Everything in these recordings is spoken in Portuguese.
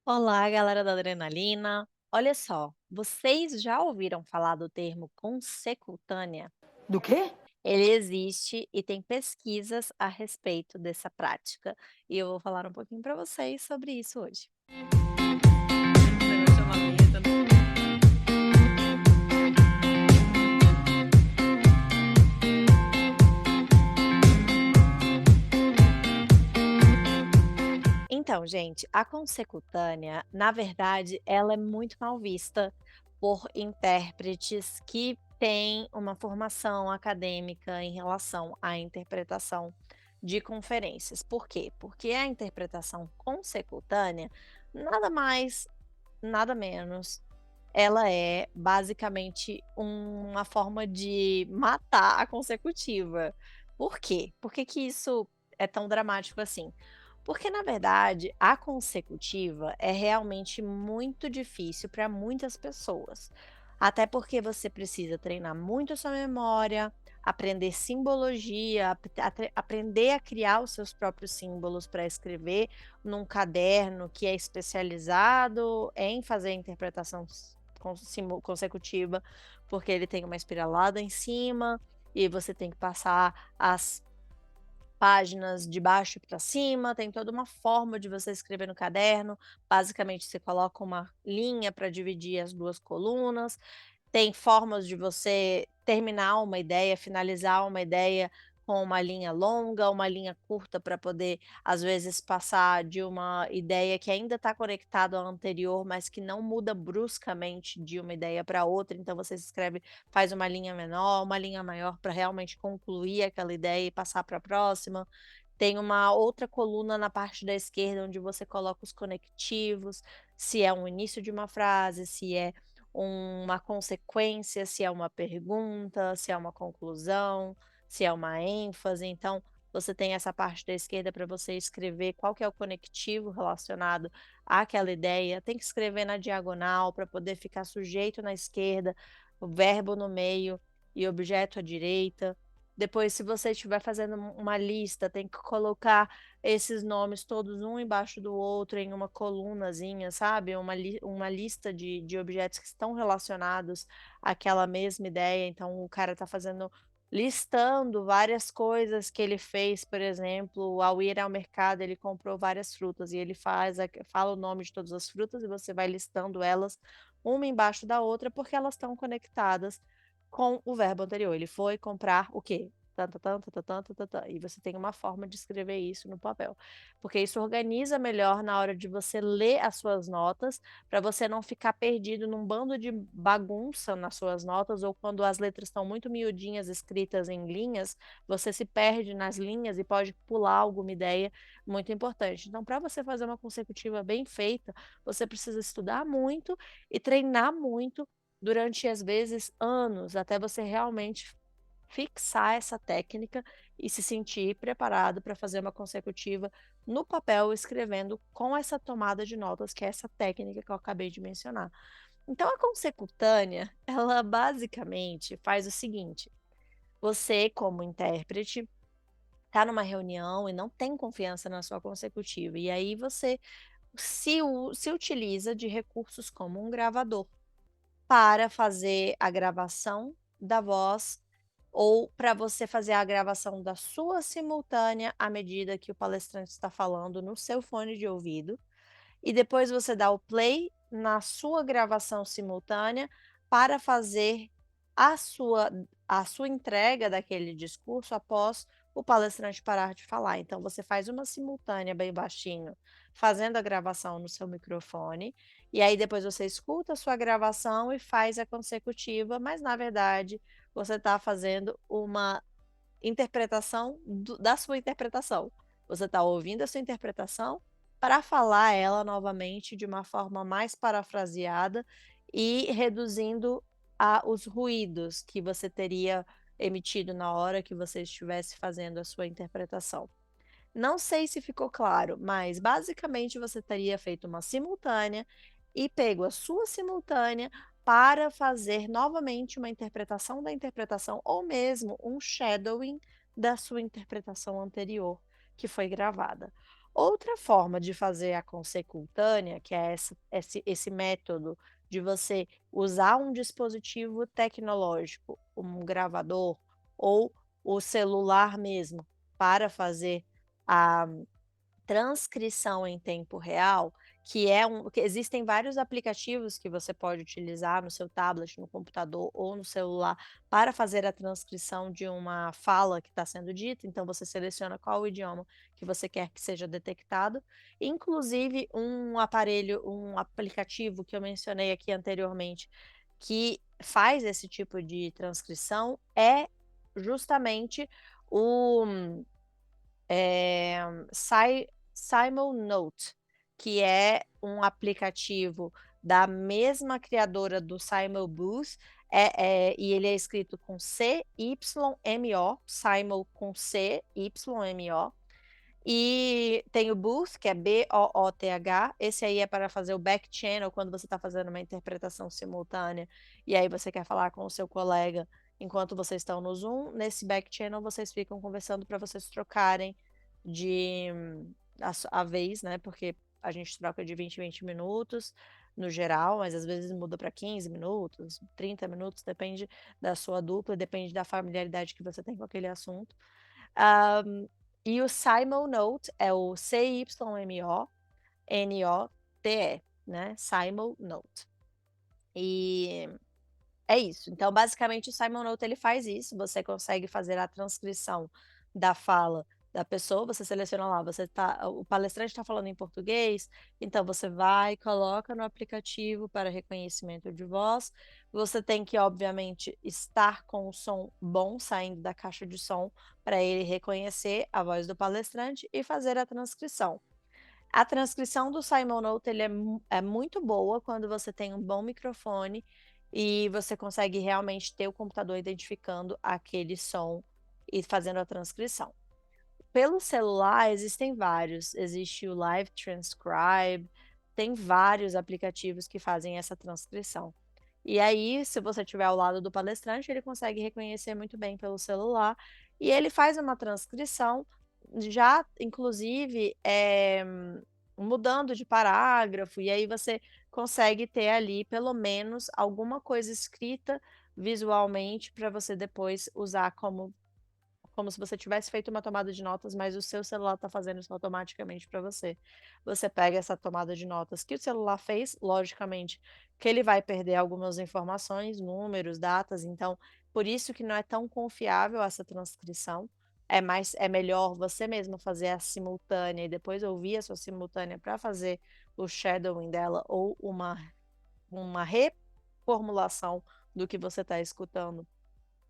Olá, galera da adrenalina. Olha só, vocês já ouviram falar do termo consecutânea? Do quê? Ele existe e tem pesquisas a respeito dessa prática. E eu vou falar um pouquinho para vocês sobre isso hoje. Você chama a vinheta, né? Então, gente, a consecutânea, na verdade, ela é muito mal vista por intérpretes que têm uma formação acadêmica em relação à interpretação de conferências. Por quê? Porque a interpretação consecutânea, nada mais, nada menos, ela é basicamente uma forma de matar a consecutiva. Por quê? Por que que isso é tão dramático assim? Porque, na verdade, a consecutiva é realmente muito difícil para muitas pessoas. Até porque você precisa treinar muito a sua memória, aprender simbologia, aprender a criar os seus próprios símbolos para escrever num caderno que é especializado em fazer interpretação consecutiva, porque ele tem uma espiralada em cima e você tem que passar as páginas de baixo para cima, tem toda uma forma de você escrever no caderno. Basicamente, você coloca uma linha para dividir as 2 colunas, tem formas de você terminar uma ideia, finalizar uma ideia com uma linha longa, uma linha curta para poder, às vezes, passar de uma ideia que ainda está conectado à anterior, mas que não muda bruscamente de uma ideia para outra, então você escreve, faz uma linha menor, uma linha maior para realmente concluir aquela ideia e passar para a próxima. Tem uma outra coluna na parte da esquerda onde você coloca os conectivos, se é um início de uma frase, se é uma consequência, se é uma pergunta, se é uma conclusão, se é uma ênfase. Então, você tem essa parte da esquerda para você escrever qual que é o conectivo relacionado àquela ideia. Tem que escrever na diagonal para poder ficar sujeito na esquerda, o verbo no meio e objeto à direita. Depois, se você estiver fazendo uma lista, tem que colocar esses nomes todos um embaixo do outro em uma colunazinha, sabe, uma lista de objetos que estão relacionados àquela mesma ideia, então o cara está listando várias coisas que ele fez, por exemplo, ao ir ao mercado ele comprou várias frutas e ele fala o nome de todas as frutas e você vai listando elas uma embaixo da outra, porque elas estão conectadas com o verbo anterior. Ele foi comprar o quê? Tã-tã-tã, tã-tã-tã, tã-tã-tã. E você tem uma forma de escrever isso no papel, porque isso organiza melhor na hora de você ler as suas notas, para você não ficar perdido num bando de bagunça nas suas notas, ou quando as letras estão muito miudinhas escritas em linhas, você se perde nas linhas e pode pular alguma ideia muito importante. Então, para você fazer uma consecutiva bem feita, você precisa estudar muito e treinar muito durante, às vezes, anos, até você realmente fixar essa técnica e se sentir preparado para fazer uma consecutiva no papel, escrevendo com essa tomada de notas, que é essa técnica que eu acabei de mencionar. Então, a consecutânea, ela basicamente faz o seguinte: você, como intérprete, está numa reunião e não tem confiança na sua consecutiva, e aí você se utiliza de recursos como um gravador para fazer a gravação da voz ou para você fazer a gravação da sua simultânea à medida que o palestrante está falando no seu fone de ouvido, e depois você dá o play na sua gravação simultânea para fazer a sua a sua entrega daquele discurso após o palestrante parar de falar. Então você faz uma simultânea bem baixinho, fazendo a gravação no seu microfone, e aí depois você escuta a sua gravação e faz a consecutiva, mas na verdade você está fazendo uma interpretação da sua interpretação. Você está ouvindo a sua interpretação para falar ela novamente de uma forma mais parafraseada e reduzindo os ruídos que você teria emitido na hora que você estivesse fazendo a sua interpretação. Não sei se ficou claro, mas basicamente você teria feito uma simultânea e pego a sua simultânea para fazer novamente uma interpretação da interpretação ou mesmo um shadowing da sua interpretação anterior que foi gravada. Outra forma de fazer a consecultânea, que é esse método de você usar um dispositivo tecnológico, um gravador ou o celular mesmo, para fazer a transcrição em tempo real, que existem vários aplicativos que você pode utilizar no seu tablet, no computador ou no celular para fazer a transcrição de uma fala que está sendo dita, então você seleciona qual o idioma que você quer que seja detectado. Inclusive um aplicativo que eu mencionei aqui anteriormente, que faz esse tipo de transcrição, é justamente o eh, Simonnote, que é um aplicativo da mesma criadora do Simo Booth, e ele é escrito com C-Y-M-O, Simo com C-Y-M-O, e tem o Booth, que é Booth, esse aí é para fazer o back channel quando você está fazendo uma interpretação simultânea, e aí você quer falar com o seu colega enquanto vocês estão no Zoom, nesse back channel vocês ficam conversando para vocês trocarem de a vez, né, porque a gente troca de 20 em 20 minutos, no geral, mas às vezes muda para 15 minutos, 30 minutos, depende da sua dupla, depende da familiaridade que você tem com aquele assunto. Hã, e o Simonnote é o Cymonote, né, Simonnote. E é isso. Então, basicamente, o Simon Note ele faz isso, você consegue fazer a transcrição da fala da pessoa, você seleciona lá, o palestrante está falando em português, então você vai, coloca no aplicativo para reconhecimento de voz. Você tem que, obviamente, estar com o som bom saindo da caixa de som para ele reconhecer a voz do palestrante e fazer a transcrição. A transcrição do Simonnote ele é muito boa quando você tem um bom microfone e você consegue realmente ter o computador identificando aquele som e fazendo a transcrição. Pelo celular existem vários, existe o Live Transcribe, tem vários aplicativos que fazem essa transcrição. E aí, se você estiver ao lado do palestrante, ele consegue reconhecer muito bem pelo celular, e ele faz uma transcrição já inclusive, mudando de parágrafo, e aí você consegue ter ali pelo menos alguma coisa escrita visualmente para você depois usar como se você tivesse feito uma tomada de notas, mas o seu celular está fazendo isso automaticamente para você. Você pega essa tomada de notas que o celular fez, logicamente que ele vai perder algumas informações, números, datas, então, por isso que não é tão confiável essa transcrição. É melhor você mesmo fazer a simultânea e depois ouvir a sua simultânea para fazer o shadowing dela ou uma reformulação do que você está escutando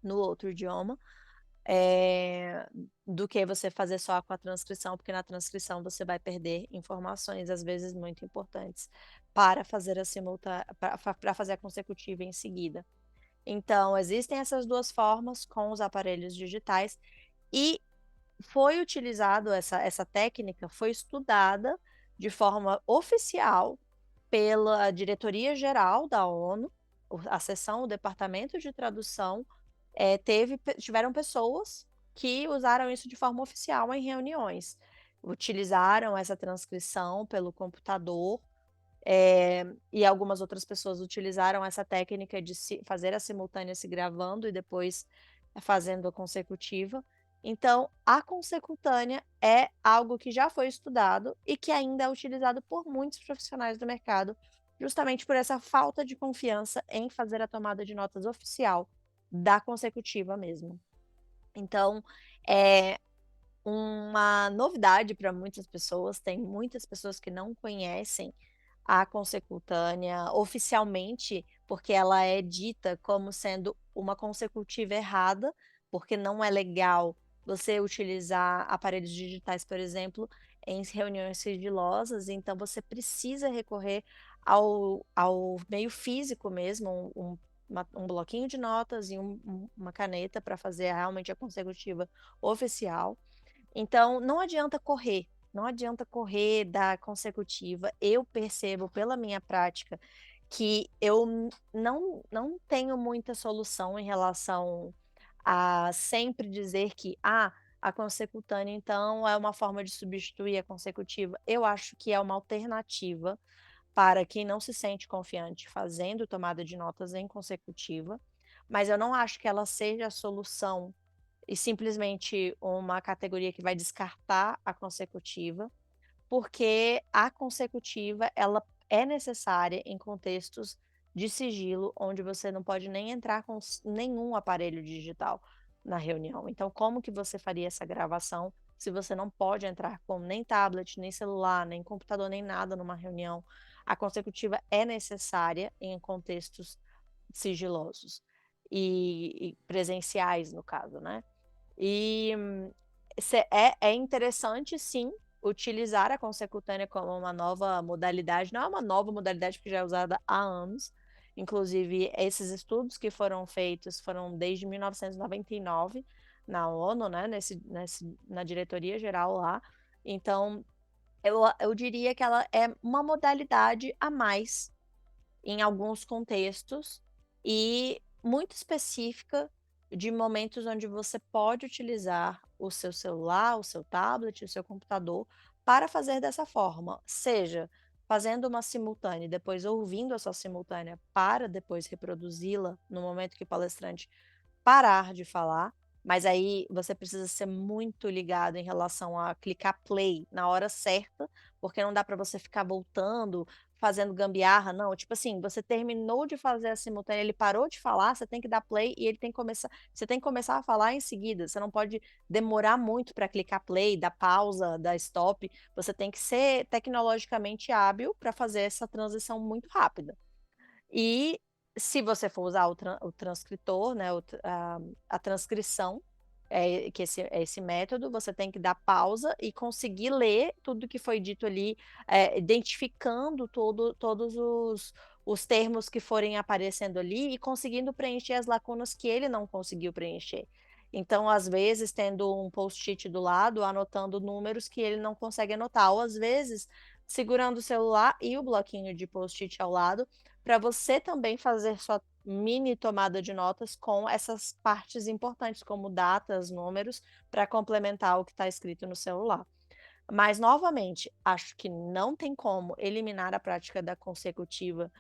no outro idioma. Eh, do que você fazer só com a transcrição, porque na transcrição você vai perder informações, às vezes muito importantes, para fazer a simultânea, para fazer a consecutiva em seguida. Então, existem essas 2 formas com os aparelhos digitais e foi utilizado essa técnica foi estudada de forma oficial pela diretoria geral da ONU, a seção, o departamento de tradução, tiveram pessoas que usaram isso de forma oficial em reuniões. Utilizaram essa transcrição pelo computador, e algumas outras pessoas utilizaram essa técnica de fazer a simultânea se gravando e depois fazendo a consecutiva. Então, a consecutânea é algo que já foi estudado e que ainda é utilizado por muitos profissionais do mercado, justamente por essa falta de confiança em fazer a tomada de notas oficial da consecutiva mesmo. Então, é uma novidade para muitas pessoas, tem muitas pessoas que não conhecem a consecutânea oficialmente, porque ela é dita como sendo uma consecutiva errada, porque não é legal você utilizar aparelhos digitais, por exemplo, em reuniões sigilosas, então você precisa recorrer ao meio físico mesmo, um bloquinho de notas e uma caneta para fazer realmente a consecutiva oficial. Então, não adianta correr, não adianta correr da consecutiva. Eu percebo pela minha prática que eu não tenho muita solução em relação a sempre dizer que: "Ah, A consecutânea, então, é uma forma de substituir a consecutiva? Eu acho que é uma alternativa para quem não se sente confiante fazendo tomada de notas em consecutiva, mas eu não acho que ela seja a solução e simplesmente uma categoria que vai descartar a consecutiva, porque a consecutiva, ela é necessária em contextos de sigilo, onde você não pode nem entrar com nenhum aparelho digital na reunião. Então, como que você faria essa gravação se você não pode entrar com nem tablet, nem celular, nem computador, nem nada numa reunião? A consecutiva é necessária em contextos sigilosos e presenciais, no caso, né? E é interessante sim, utilizar a consecutânea como uma nova modalidade, não é uma nova modalidade, porque já é usada há anos, inclusive esses estudos que foram feitos foram desde 1999 na ONU, né, na diretoria geral lá, então eu diria que ela é uma modalidade a mais em alguns contextos e muito específica de momentos onde você pode utilizar o seu celular, o seu tablet, o seu computador para fazer dessa forma, seja fazendo uma simultânea e depois ouvindo a sua simultânea para depois reproduzi-la no momento que o palestrante parar de falar, mas aí você precisa ser muito ligado em relação a clicar play na hora certa, porque não dá para você ficar voltando, fazendo gambiarra, não, tipo assim, você terminou de fazer a simultânea, ele parou de falar, você tem que dar play e ele tem que começar você tem que começar a falar em seguida, você não pode demorar muito para clicar play, dar pausa, dar stop, você tem que ser tecnologicamente hábil para fazer essa transição muito rápida. E se você for usar o transcritor, né, a transcrição, que é esse método, você tem que dar pausa e conseguir ler tudo que foi dito ali, identificando todos os termos que forem aparecendo ali e conseguindo preencher as lacunas que ele não conseguiu preencher. Então, às vezes, tendo um post-it do lado, anotando números que ele não consegue anotar, ou às vezes, segurando o celular e o bloquinho de post-it ao lado, para você também fazer sua mini tomada de notas com essas partes importantes, como datas, números, para complementar o que está escrito no celular. Mas, novamente, acho que não tem como eliminar a prática da consecutiva,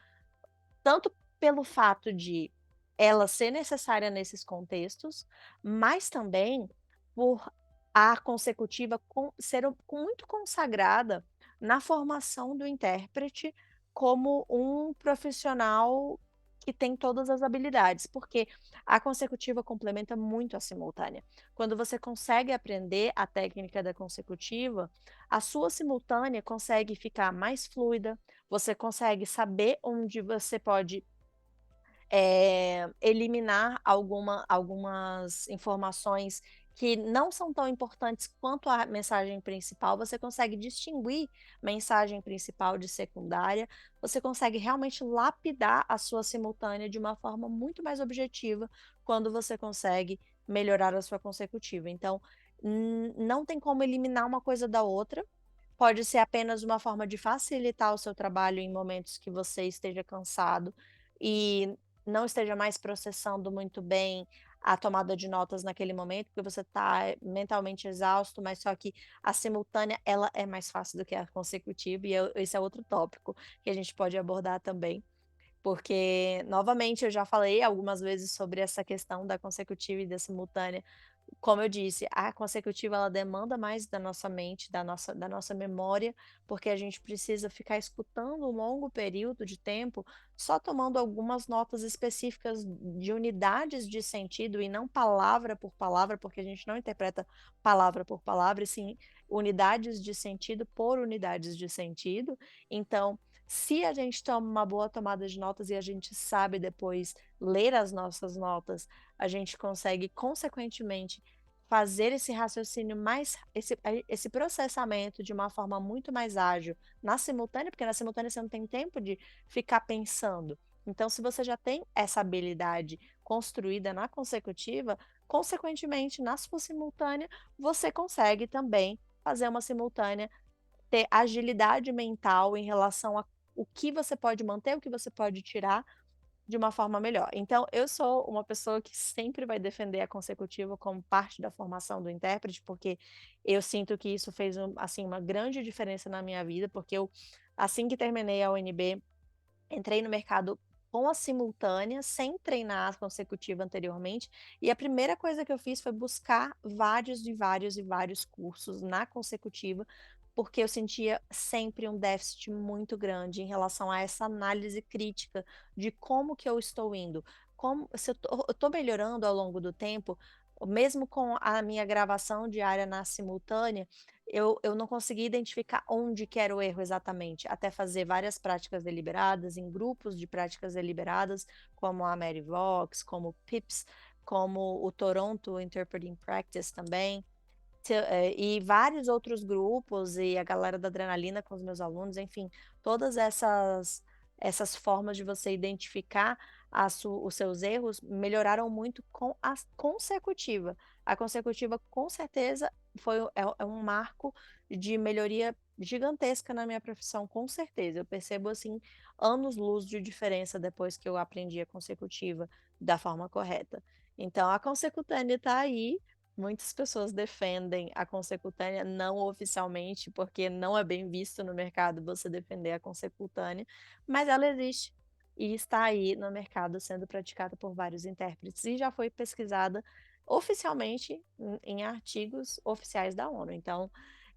tanto pelo fato de ela ser necessária nesses contextos, mas também por a consecutiva ser muito consagrada na formação do intérprete como um profissional que tem todas as habilidades, porque a consecutiva complementa muito a simultânea. Quando você consegue aprender a técnica da consecutiva, a sua simultânea consegue ficar mais fluida, você consegue saber onde você pode eliminar algumas informações que não são tão importantes quanto a mensagem principal, você consegue distinguir mensagem principal de secundária, você consegue realmente lapidar a sua simultânea de uma forma muito mais objetiva quando você consegue melhorar a sua consecutiva. Então, não tem como eliminar uma coisa da outra, pode ser apenas uma forma de facilitar o seu trabalho em momentos que você esteja cansado e não esteja mais processando muito bem a tomada de notas naquele momento, porque você está mentalmente exausto, mas só que a simultânea, ela é mais fácil do que a consecutiva, e esse é outro tópico que a gente pode abordar também, porque, novamente, eu já falei algumas vezes sobre essa questão da consecutiva e da simultânea. Como eu disse, a consecutiva ela demanda mais da nossa mente, da nossa memória, porque a gente precisa ficar escutando um longo período de tempo, só tomando algumas notas específicas de unidades de sentido e não palavra por palavra, porque a gente não interpreta palavra por palavra, e sim unidades de sentido por unidades de sentido. Então, se a gente toma uma boa tomada de notas e a gente sabe depois ler as nossas notas, a gente consegue consequentemente fazer esse raciocínio mais esse processamento de uma forma muito mais ágil na simultânea, porque na simultânea você não tem tempo de ficar pensando. Então, se você já tem essa habilidade construída na consecutiva, consequentemente, na sua simultânea, você consegue também fazer uma simultânea, ter agilidade mental em relação a o que você pode manter, o que você pode tirar, de uma forma melhor. Então, eu sou uma pessoa que sempre vai defender a consecutiva como parte da formação do intérprete, porque eu sinto que isso fez assim, uma grande diferença na minha vida, porque eu, assim que terminei a UNB, entrei no mercado com a simultânea, sem treinar a consecutiva anteriormente, e a primeira coisa que eu fiz foi buscar vários e vários e vários cursos na consecutiva, porque eu sentia sempre um déficit muito grande em relação a essa análise crítica de como que eu estou indo, como se eu tô melhorando ao longo do tempo, mesmo com a minha gravação diária na simultânea, eu não consegui identificar onde que era o erro exatamente, até fazer várias práticas deliberadas, em grupos de práticas deliberadas, como a Merivox, como o PIPS, como o Toronto Interpreting Practice também, e vários outros grupos, e a galera da adrenalina com os meus alunos, enfim, todas essas formas de você identificar os seus erros melhoraram muito com a consecutiva. A consecutiva, com certeza, é um marco de melhoria gigantesca na minha profissão, com certeza. Eu percebo, assim, anos-luz de diferença depois que eu aprendi a consecutiva da forma correta. Então, a consecutânea está aí. Muitas pessoas defendem a consecutânea não oficialmente, porque não é bem visto no mercado você defender a consecutânea, mas ela existe e está aí no mercado sendo praticada por vários intérpretes e já foi pesquisada oficialmente em artigos oficiais da ONU. Então,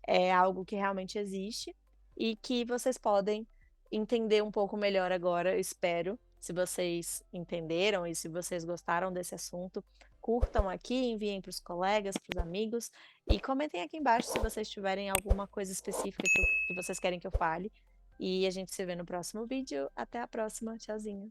é algo que realmente existe e que vocês podem entender um pouco melhor agora, eu espero. Se vocês entenderam e se vocês gostaram desse assunto, curtam aqui, enviem para os colegas, para os amigos e comentem aqui embaixo se vocês tiverem alguma coisa específica que vocês querem que eu fale. E a gente se vê no próximo vídeo. Até a próxima. Tchauzinho.